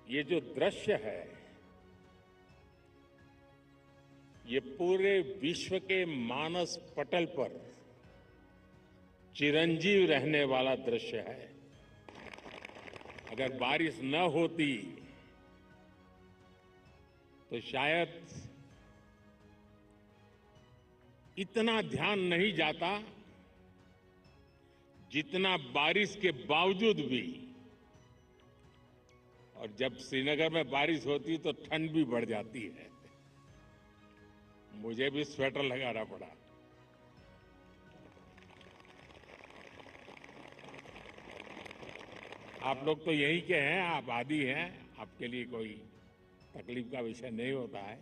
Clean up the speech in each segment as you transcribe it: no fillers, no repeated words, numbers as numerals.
ये जो दृश्य है, ये पूरे विश्व के मानस पटल पर चिरंजीव रहने वाला दृश्य है। अगर बारिश न होती तो शायद इतना ध्यान नहीं जाता जितना बारिश के बावजूद भी। और जब श्रीनगर में बारिश होती तो ठंड भी बढ़ जाती है। मुझे भी स्वेटर लगाना पड़ा। आप लोग तो यहीं के हैं, आप आदी हैं, आपके लिए कोई तकलीफ का विषय नहीं होता है।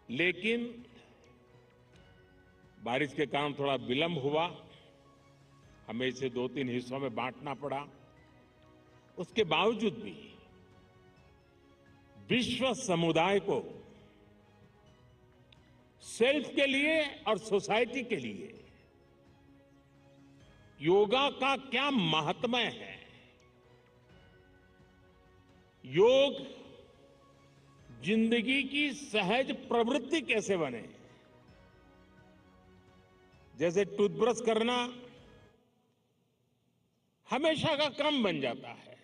लेकिन बारिश के कारण थोड़ा विलंब हुआ, हमें इसे 2-3 हिस्सों में बांटना पड़ा। उसके बावजूद भी विश्व समुदाय को सेल्फ के लिए और सोसाइटी के लिए योगा का क्या महात्म्य है, योग जिंदगी की सहज प्रवृत्ति कैसे बने। जैसे टूथब्रश करना हमेशा का क्रम बन जाता है,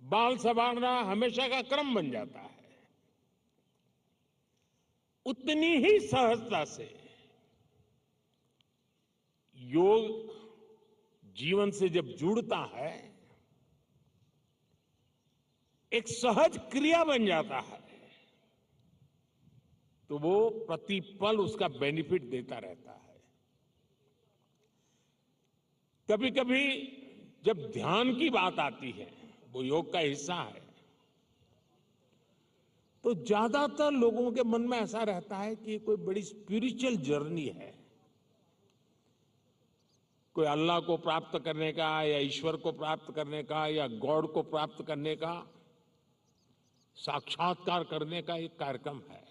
बाल संवारना हमेशा का क्रम बन जाता है, उतनी ही सहजता से योग जीवन से जब जुड़ता है एक सहज क्रिया बन जाता है, तो वो प्रतिपल उसका बेनिफिट देता रहता है। कभी कभी जब ध्यान की बात आती है, वो योग का हिस्सा है, तो ज्यादातर लोगों के मन में ऐसा रहता है कि कोई बड़ी स्पिरिचुअल जर्नी है, कोई अल्लाह को प्राप्त करने का या ईश्वर को प्राप्त करने का या गॉड को प्राप्त करने का, साक्षात्कार करने का एक कार्यक्रम है।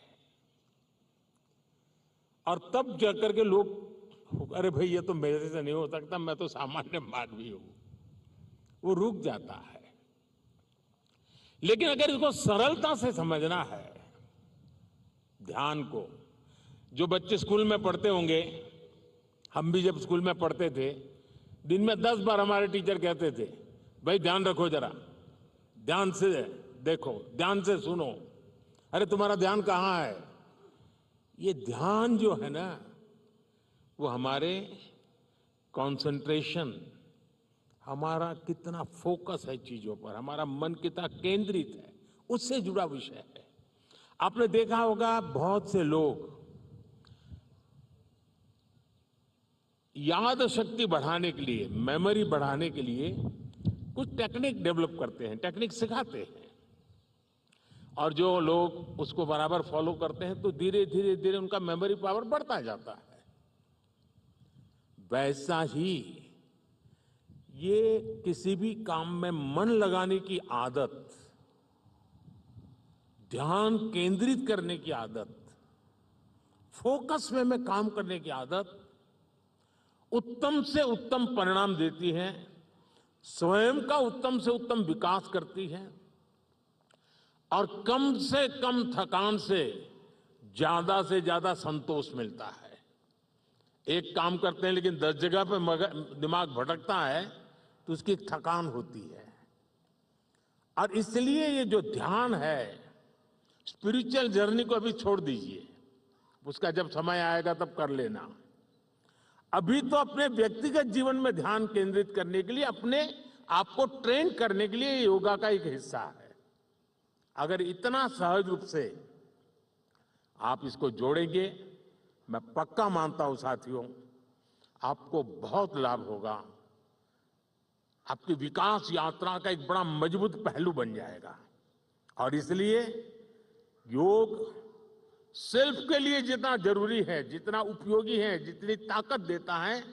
और तब जाकर के लोग, अरे भाई ये तो मेरे से नहीं हो सकता, मैं तो सामान्य मानवी हूं, वो रुक जाता है। लेकिन अगर इसको सरलता से समझना है, ध्यान को, जो बच्चे स्कूल में पढ़ते होंगे, हम भी जब स्कूल में पढ़ते थे, दिन में 10 बार हमारे टीचर कहते थे, भाई ध्यान रखो जरा, ध्यान से देखो, ध्यान से सुनो। अरे तुम्हारा ध्यान कहाँ है? ये ध्यान जो है ना, वो हमारे कंसंट्रेशन, हमारा कितना फोकस है चीजों पर, हमारा मन कितना केंद्रित है, उससे जुड़ा विषय है। आपने देखा होगा बहुत से लोग याद शक्ति बढ़ाने के लिए, मेमोरी बढ़ाने के लिए कुछ टेक्निक डेवलप करते हैं, टेक्निक सिखाते हैं, और जो लोग उसको बराबर फॉलो करते हैं तो धीरे धीरे धीरे उनका मेमोरी पावर बढ़ता जाता है। वैसा ही ये किसी भी काम में मन लगाने की आदत, ध्यान केंद्रित करने की आदत, फोकस में काम करने की आदत उत्तम से उत्तम परिणाम देती है, स्वयं का उत्तम से उत्तम विकास करती है, और कम से कम थकान से ज्यादा संतोष मिलता है। एक काम करते हैं लेकिन 10 जगह पे दिमाग भटकता है तो उसकी थकान होती है। और इसलिए ये जो ध्यान है, स्पिरिचुअल जर्नी को अभी छोड़ दीजिए, उसका जब समय आएगा तब कर लेना। अभी तो अपने व्यक्तिगत जीवन में ध्यान केंद्रित करने के लिए, अपने आप को ट्रेन करने के लिए योगा का एक हिस्सा है। अगर इतना सहज रूप से आप इसको जोड़ेंगे, मैं पक्का मानता हूं साथियों, आपको बहुत लाभ होगा, आपकी विकास यात्रा का एक बड़ा मजबूत पहलू बन जाएगा। और इसलिए योग सेल्फ के लिए जितना जरूरी है, जितना उपयोगी है, जितनी ताकत देता है,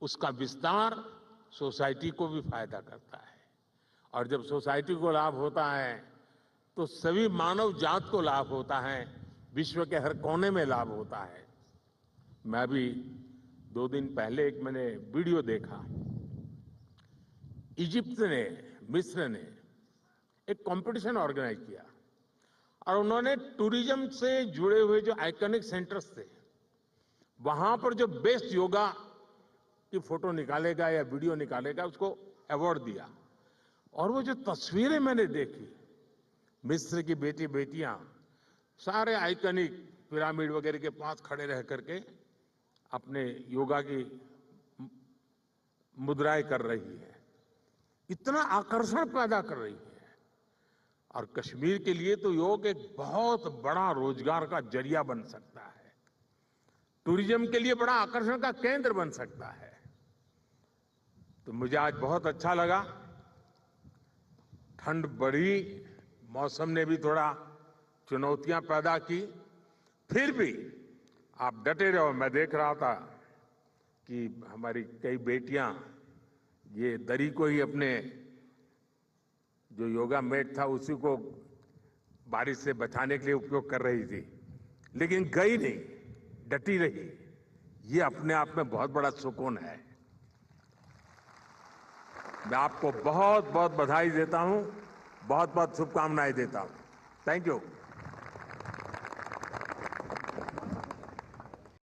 उसका विस्तार सोसाइटी को भी फायदा करता है। और जब सोसाइटी को लाभ होता है तो सभी मानव जात को लाभ होता है, विश्व के हर कोने में लाभ होता है। मैं अभी 2 दिन पहले मैंने वीडियो देखा, इजिप्ट ने, मिस्र ने एक कंपटीशन ऑर्गेनाइज किया और उन्होंने टूरिज्म से जुड़े हुए जो आइकॉनिक सेंटर्स थे, वहां पर जो बेस्ट योगा की फोटो निकालेगा या वीडियो निकालेगा उसको अवार्ड दिया। और वो जो तस्वीरें मैंने देखी, मिस्र की बेटियां सारे आइकॉनिक पिरामिड वगैरह के पास खड़े रह करके अपने योगा की मुद्राएं कर रही है, इतना आकर्षण पैदा कर रही है। और कश्मीर के लिए तो योग एक बहुत बड़ा रोजगार का जरिया बन सकता है, टूरिज्म के लिए बड़ा आकर्षण का केंद्र बन सकता है। तो मुझे आज बहुत अच्छा लगा। ठंड बढ़ी, मौसम ने भी थोड़ा चुनौतियां पैदा की, फिर भी आप डटे रहो। मैं देख रहा था कि हमारी कई बेटियां ये दरी को ही अपने जो योगा मैट था उसी को बारिश से बचाने के लिए उपयोग कर रही थी, लेकिन गई नहीं, डटी रही। ये अपने आप में बहुत बड़ा सुकून है। मैं आपको बहुत बहुत बधाई देता हूं, बहुत बहुत शुभकामनाएं देता हूं। Thank you.